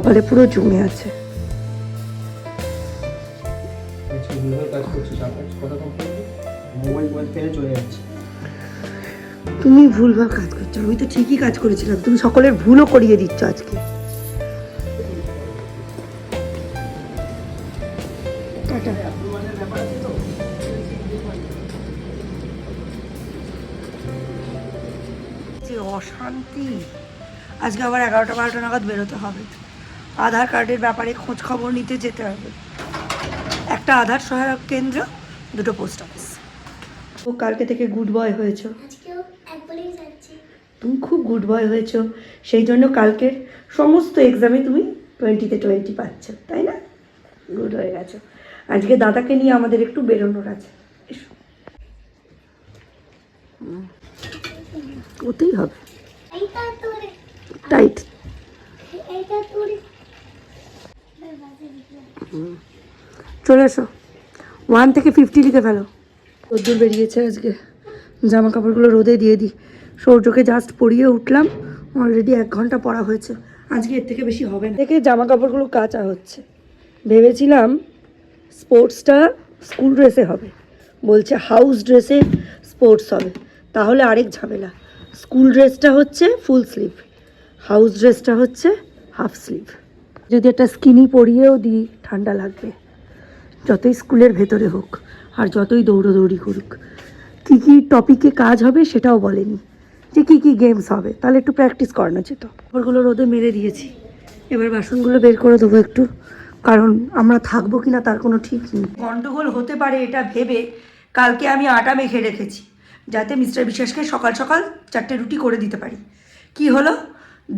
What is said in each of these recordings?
কপালে পুরো জমে আছে। তুমি ভুলভাল কাজ করছো, আমি তো ঠিকই কাজ করেছিলাম, তুমি সকলের ভুলও করিয়ে দিচ্ছ আজকে। টাটা। যে অশান্তি, আজকে আবার 11টা-12টা নাগাদ বেরোতে হবে। আধার কার্ডের ব্যাপারে খোঁজ খবর নিতে যেতে হবে। একটা আধার সহায়ক কেন্দ্র, 2টো পোস্ট অফিস। ও কালকে থেকে গুড বয় হয়েছো, তুমি খুব গুড বয় হয়েছো, সেই জন্য কালকের সমস্ত এক্সামে তুমি 20-তে 20 পাচ্ছ, তাই না? গুড হয়ে গেছো। আজকে দাদাকে নিয়ে আমাদের একটু বেরোনোর আছে, এসো। ওতেই হবে টাইট। চলে এসো, 1 থেকে 50 লিখে ফেলো। রোদ্দুর বেরিয়েছে আজকে, জামা কাপড়গুলো রোদে দিয়ে দিই। সৌর্যকে জাস্ট পরিয়ে উঠলাম, অলরেডি 1 ঘন্টা পরা হয়েছে। আজকে এর থেকে বেশি হবে না। দেখে জামা কাপড়গুলো কাচা হচ্ছে। ভেবেছিলাম স্পোর্টসটা স্কুল ড্রেসে হবে, বলছে হাউস ড্রেসে স্পোর্টস হবে, তাহলে আরেক ঝামেলা। স্কুল ড্রেসটা হচ্ছে ফুল স্লিভ, হাউস ড্রেসটা হচ্ছে হাফ স্লিভ। যদি একটা স্কিনি পরিয়েও দিই ঠান্ডা লাগবে, যতই স্কুলের ভেতরে হোক আর যতই দৌড়োদৌড়ি করুক। কী কী টপিকে কাজ হবে সেটাও বলেনি, যে কী কী গেমস হবে, তাহলে একটু প্র্যাকটিস করানো যেত। ওগুলো রোদে মেরে দিয়েছি, এবার বাসনগুলো বের করে দেবো একটু, কারণ আমরা থাকবো কিনা তার কোনো ঠিক নেই। গন্ডগোল হতে পারে এটা ভেবে কালকে আমি আটা মেখে রেখেছি, যাতে মিস্টার বিশ্বাসকে সকাল সকাল 4টে রুটি করে দিতে পারি। কি হলো,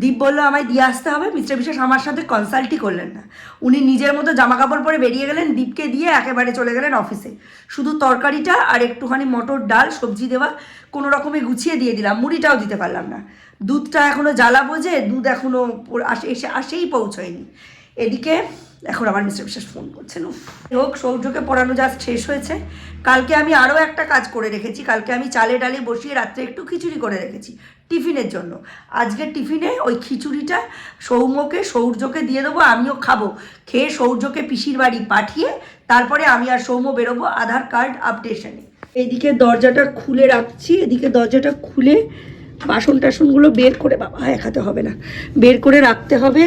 দীপ বললো আমায় দিয়ে আসতে হবে, মিস্টার বিশ্বাস আমার সাথে কনসাল্টই করলেন না। উনি নিজের মতো জামা কাপড় পরে বেরিয়ে গেলেন, দীপকে দিয়ে একেবারে চলে গেলেন অফিসে। শুধু তরকারিটা আর একটুখানি মটর ডাল সবজি দেওয়া কোনো রকমে গুছিয়ে দিয়ে দিলাম, মুড়িটাও দিতে পারলাম না। দুধটা এখনও জ্বালাবো, যে দুধ এখনও আসেই পৌঁছয়নি। এদিকে এখন আবার মিস্টার বিশ্বাস ফোন করছেন। হোক, সৌর্যকে পড়ানো জাস্ট শেষ হয়েছে। কালকে আমি আরও একটা কাজ করে রেখেছি, কালকে আমি চালে ডালে বসিয়ে রাত্রে একটু খিচুড়ি করে রেখেছি টিফিনের জন্য। আজকে টিফিনে ওই খিচুড়িটা সৌম্যকে সৌর্যকে দিয়ে দেবো, আমিও খাবো। খেয়ে সৌর্যকে পিসির বাড়ি পাঠিয়ে তারপরে আমি আর সৌম্য বেরোবো আধার কার্ড আপডেশনে। এইদিকে দরজাটা খুলে রাখছি, এদিকে দরজাটা খুলে বাসন টাসনগুলো বের করে, বাবা একাতে হবে না, বের করে রাখতে হবে,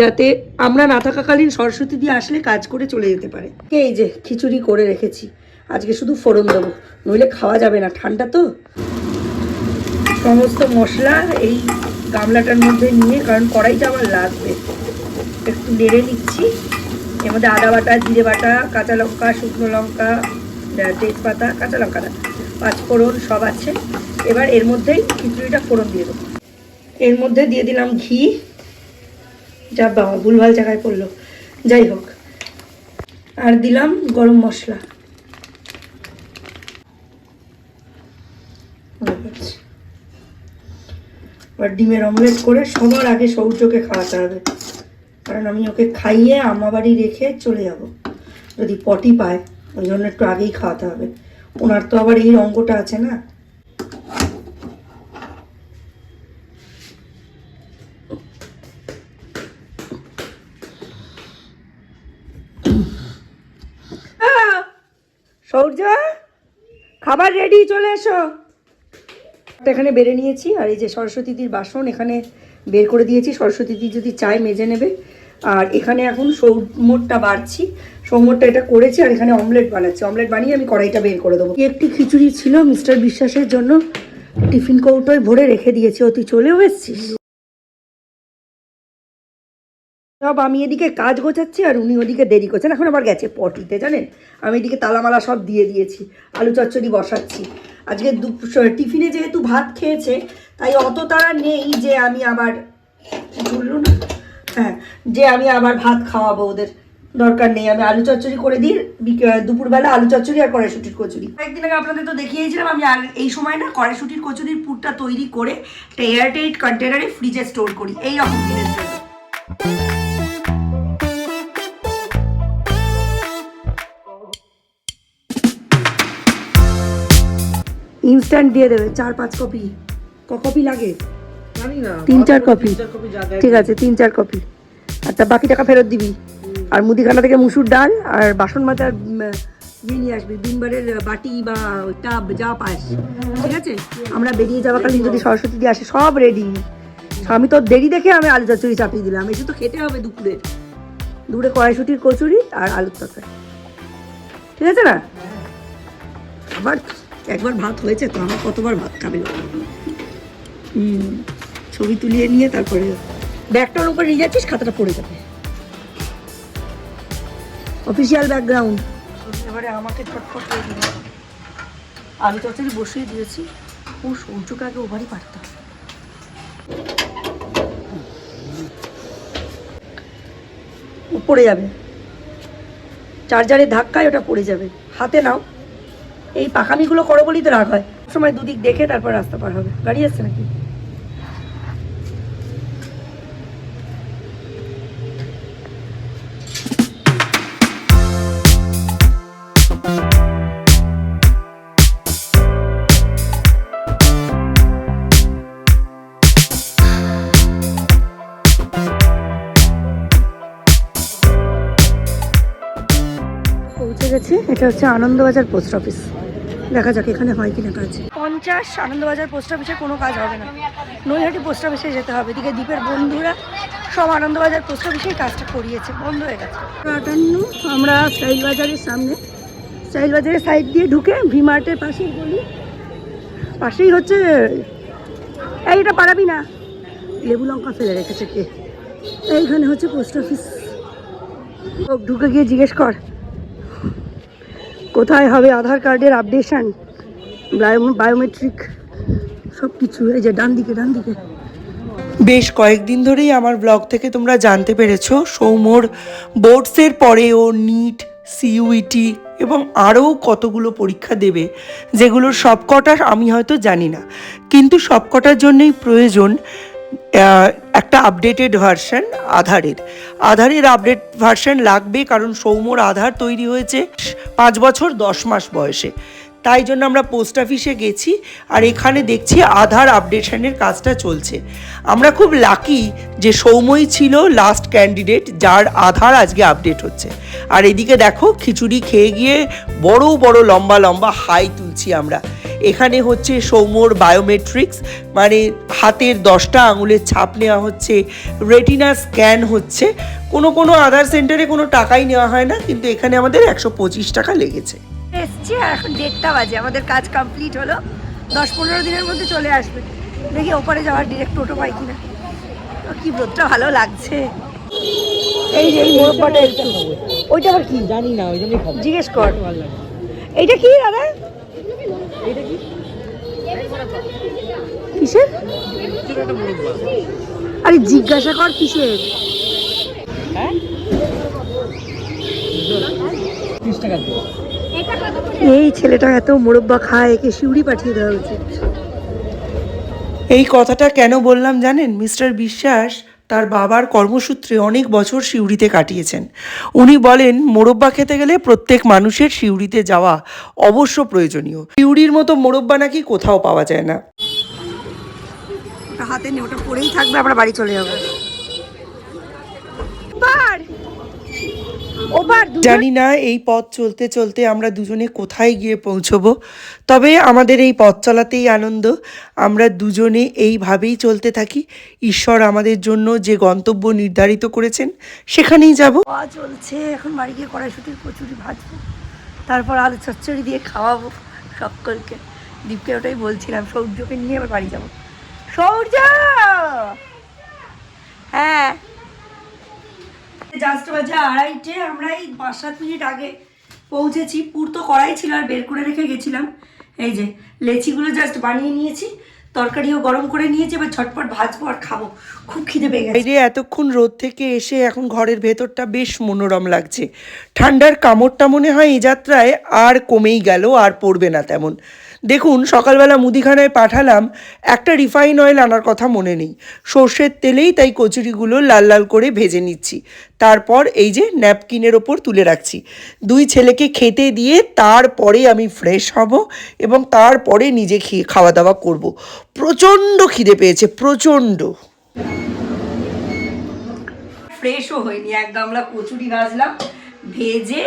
যাতে আমরা না থাকাকালীন সরস্বতী দিয়ে আসলে কাজ করে চলে যেতে পারে। এই যে খিচুড়ি করে রেখেছি, আজকে শুধু ফোড়ন দেবো, নইলে খাওয়া যাবে না, ঠান্ডা তো। সমস্ত মশলা এই গামলাটার মধ্যে নিয়ে, কারণ কড়াইটা আমার লাগবে, একটু নেড়ে নিচ্ছি। এর মধ্যে আদা বাটা, জিরে বাটা, কাঁচা লঙ্কা, শুকনো লঙ্কা, তেজপাতা, কাঁচা লঙ্কা না, 5 ফোড়ন সব আছে। এবার এর মধ্যেই খিচুড়িটা ফোড়ন দিয়ে দেবো। এর মধ্যে দিয়ে দিলাম ঘি, যা বাবা ভুলভাল জায়গায় পড়লো, যাই হোক। আর দিলাম গরম মশলা। এবার ডিমের অমলেট করে সবার আগে সৌর্যকে খাওয়াতে হবে, কারণ আমি ওকে খাইয়ে আমাবাড়ি রেখে চলে যাব, যদি পটি পায়, ওই জন্য একটু আগেই খাওয়াতে হবে। ওনার তো আবার এই অঙ্গটা আছে না। সৌর্য, খাবার রেডি, চলে এসো। এখানে বেড়ে নিয়েছি, আর এই যে সরস্বতীদির বাসন এখানে বের করে দিয়েছি, সরস্বতীদি যদি চায় মেজে নেবে। আর এখানে এখন সৌম্যটা বাড়ছি, সৌম্যটা এটা করেছি, আর এখানে অমলেট বানাচ্ছি। অমলেট বানিয়ে আমি কড়াইটা বের করে দেবো। একটি খিচুড়ি ছিল মিস্টার বিশ্বাসের জন্য, টিফিন কৌটোয় ভরে রেখে দিয়েছি। ও তুই চলেও এসছিস? সব আমি এদিকে কাজ গোছাচ্ছি আর উনি ওদিকে দেরি করছেন, এখন আবার গেছে পটিতে, জানেন। আমি এদিকে তালামালা সব দিয়ে দিয়েছি, আলু চচ্চড়ি বসাচ্ছি। আজকে টিফিনে যেহেতু ভাত খেয়েছে, তাই অত তাড়া নেই যে আমি আবার বললো না, হ্যাঁ, যে আমি আবার ভাত খাওয়াবো, ওদের দরকার নেই। আমি আলু চচ্চড়ি করে দিই, দুপুরবেলা আলু চচ্চড়ি আর কড়াইশুটির কচুরি। কয়েকদিন আগে আপনাদের তো দেখিয়েছিলাম, আমি আর এই সময় না কড়াইশুটির কচুরির পুরটা তৈরি করে একটা এয়ারটাইট কন্টেনারে ফ্রিজে স্টোর করি, এই রকম দিনের জন্য। ইনস্ট্যান্ট দিয়ে দেবে 4-5 কপি। কপি লাগে? 3-4 কপি, ঠিক আছে, 3-4 কপি। আচ্ছা, বাকি টাকা ফেরত দিবি। আর মুদিখানা থেকে মুসুর ডাল আর বাসন মাজার নিয়ে আসবি, বিনবারের বাটি বা টাব যা পাস, ঠিক আছে? আমরা বেরিয়ে যাওয়াকালীন যদি সরস্বতী দিয়ে আসে, সব রেডি। আমি তো দেরি দেখে আমি আলু চচ্চড়ি চাপিয়ে দিলাম, এসে তো খেতে হবে দুপুরে কড়াইশুটির কচুরি আর আলুর তরকারি, ঠিক আছে না? আবার একবার ভাত হয়েছে তো, আমার কতবার ভাত খাবে? ছবি তুলিয়ে নিয়ে তারপরে ব্যাগটার উপর নিয়ে যাচ্ছিস, খাতাটা পড়ে যাবে। Official background. এবারে আমাকে ছটফট করে দিল। আলু চচ্চড়ি বসিয়ে দিয়েছি, ও সূর্যকে আগে ওভারই পারতাম। ও পড়ে যাবে, চার্জারের ধাক্কায় ওটা পড়ে যাবে। হাতে নাও, এই পাখামিগুলো করো বলেই তো রাগ হয়। সময় দুদিক দেখে তারপর রাস্তা পার হবে। গাড়ি আসছে নাকি? পৌঁছে গেছি। এটা হচ্ছে আনন্দবাজার পোস্ট অফিস। দেখা যাক এখানে হয় কিনা কাজ। 50 আনন্দবাজার পোস্ট অফিসে কোনো কাজ হবে না, নৈহাটি পোস্ট অফিসে যেতে হবে। এদিকে দ্বীপের বন্ধুরা সব আনন্দবাজার পোস্ট অফিসেই কাজটা করিয়েছে, বন্ধ হয়ে গেছে। 58 আমরা স্টাইল বাজারের সামনে, স্টাইল বাজারের সাইড দিয়ে ঢুকে ভিমার্টের পাশেই গলি, পাশেই হচ্ছে এইটা পারাবি না, লেবু লঙ্কা ফেলে রেখেছে কে। এইখানে হচ্ছে পোস্ট অফিস। ঢুকে গিয়ে জিজ্ঞেস কর কোথায় হবে আধার কার্ডের আপডেশন, বায়োমেট্রিক সব কিছু। এই যে ডান দিকে বেশ কয়েকদিন ধরেই আমার ব্লগ থেকে তোমরা জানতে পেরেছো সৌম্যর বোর্ডসের পরে ও নিট, সিইউইটি এবং আরও কতগুলো পরীক্ষা দেবে, যেগুলোর সবকটা আমি হয়তো জানি না, কিন্তু সবকটার জন্যই প্রয়োজন একটা আপডেটেড ভার্সন আধারের আপডেট ভার্সন লাগবে। কারণ সৌম্যর আধার তৈরি হয়েছে 5 বছর 10 মাস বয়সে। তাই জন্য আমরা পোস্ট অফিসে গেছি, আর এখানে দেখছি আধার আপডেশনের কাজটা চলছে। আমরা খুব লাকি যে সৌম্যই ছিল লাস্ট ক্যান্ডিডেট যার আধার আজকে আপডেট হচ্ছে। আর এদিকে দেখো খিচুড়ি খেয়ে গিয়ে বড় বড় লম্বা লম্বা হাই তুলছি আমরা। এখানে হচ্ছে সৌম্যর বায়োমেট্রিক্স, মানে হাতের 10টা আঙুলের ছাপ নেওয়া হচ্ছে, রেটিনা স্ক্যান হচ্ছে। কোনো আধার সেন্টারে কোনো টাকাই নেওয়া হয় না, কিন্তু এখানে আমাদের 125 টাকা লেগেছে। এসছি, আর এখন 1:30 বাজে। আমাদের কাজ কমপ্লিট হলো, 10-15 দিনের মধ্যে চলে আসবে। দেখি ওপরে যাওয়ার ডিরেক্ট টোটো পাই কিনা। কি রোদটা ভালো লাগছে। এই যে এই মোরব্বাটা একটু, ওইটা আবার কি জানি না, ওই জন্যই খাবো। জিজ্ঞেস কর এইটা কি দাদা, এইটা কি কিসের? আরে জিজ্ঞাসা কর কিসের। হ্যাঁ 30 টাকা। এই ছেলেটা এত মোরব্বা খায়, একে শিউরি পাঠিয়ে দেওয়া উচিত। এই কথাটা কেন বললাম জানেন? মিস্টার বিশ্বাস তার বাবার কর্মসূত্রে অনেক বছর সিউড়িতে কাটিয়েছেন। উনি বলেন মোরব্বা খেতে গেলে প্রত্যেক মানুষের সিউড়িতে যাওয়া অবশ্য প্রয়োজনীয়। সিউড়ির মতো মোরব্বা নাকি কোথাও পাওয়া যায় না। হাতে নিয়ে ওটা পড়েই থাকবে, আমরা বাড়ি চলে যাবো। জানি না এই পথ চলতে চলতে আমরা দুজনে কোথায় গিয়ে পৌঁছবো, তবে আমাদের এই পথ চলাতেই আনন্দ। আমরা দুজনে এইভাবেই চলতে থাকি। ঈশ্বর আমাদের জন্য যে গন্তব্য নির্ধারিত করেছেন সেখানেই যাব। চলছে, এখন বাড়ি গিয়ে কড়াইশুটির কচুরি ভাজবো, তারপর আলু চচ্চড়ি দিয়ে খাওয়াবো সকলকে। দীপকে ওটাই বলছিলাম, সৌর্যকে নিয়ে আবার বাড়ি যাবো। সৌর্য, হ্যাঁ জাস্ট বাজে 2:30। আমরা এই 5-7 মিনিট আগে পৌঁছেছি। পুর তো কড়াই ছিল আর বের করে রেখে গেছিলাম। এই যে লেচিগুলো জাস্ট বানিয়ে নিয়েছি, তরকারিও গরম করে নিয়েছি, এবার ঝটপট ভাজবো আর খাবো। খুব খিদে পেয়ে গেছে। বাইরে এতক্ষণ রোদ থেকে এসে এখন ঘরের ভেতরটা বেশ মনোরম লাগছে। ঠান্ডার কামড়টা মনে হয় এই যাত্রায় আর কমেই গেল, আর পড়বে না তেমন। দেখুন সকালবেলা মুদিখানায় পাঠালাম, একটা রিফাইন অয়েল আনার কথা মনে নেই, সর্ষের তেলেই তাই কচুরিগুলো লাল লাল করে ভেজে নিচ্ছি। তারপর এই যে ন্যাপকিনের ওপর তুলে রাখছি। 2 ছেলেকে খেতে দিয়ে তারপরে আমি ফ্রেশ হব এবং তারপরে নিজে খাওয়া দাওয়া করব। প্রচণ্ড খিদে পেয়েছে, প্রচণ্ড। ফ্রেশও হয়নি। এক গামলা কচুরি ভাজলাম, ভেজে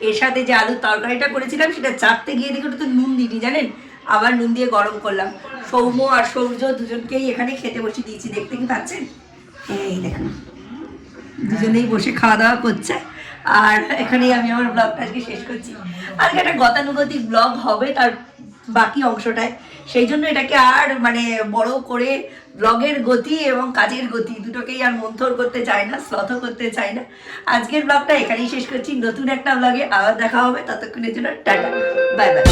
এর সাথে যে আলুর তরকারিটা করেছিলাম সেটা চাপতে গিয়ে দেখে ওটা তো নুন দিইনি জানেন, আবার নুন দিয়ে গরম করলাম। সৌম্য আর সৌর্য দুজনকেই এখানে খেতে বসে দিয়েছি, দেখতে কি পাচ্ছেন? এই দেখুন দুজনেই বসে খাওয়া দাওয়া করছে। আর এখানেই আমি আমার ব্লগটা আজকে শেষ করছি। আজকে একটা গতানুগতিক ব্লগ হবে তার বাকি অংশটায়, সেই জন্য এটাকে আর মানে বড় করে ব্লগের গতি এবং কাজের গতি দুটোকেই আর মন্থর করতে চাই না, শ্লথ করতে চাই না। আজকের ব্লগটা এখানেই শেষ করছি। নতুন একটা ব্লগে আবার দেখা হবে, ততক্ষণের জন্য টাটা, বাই বাই।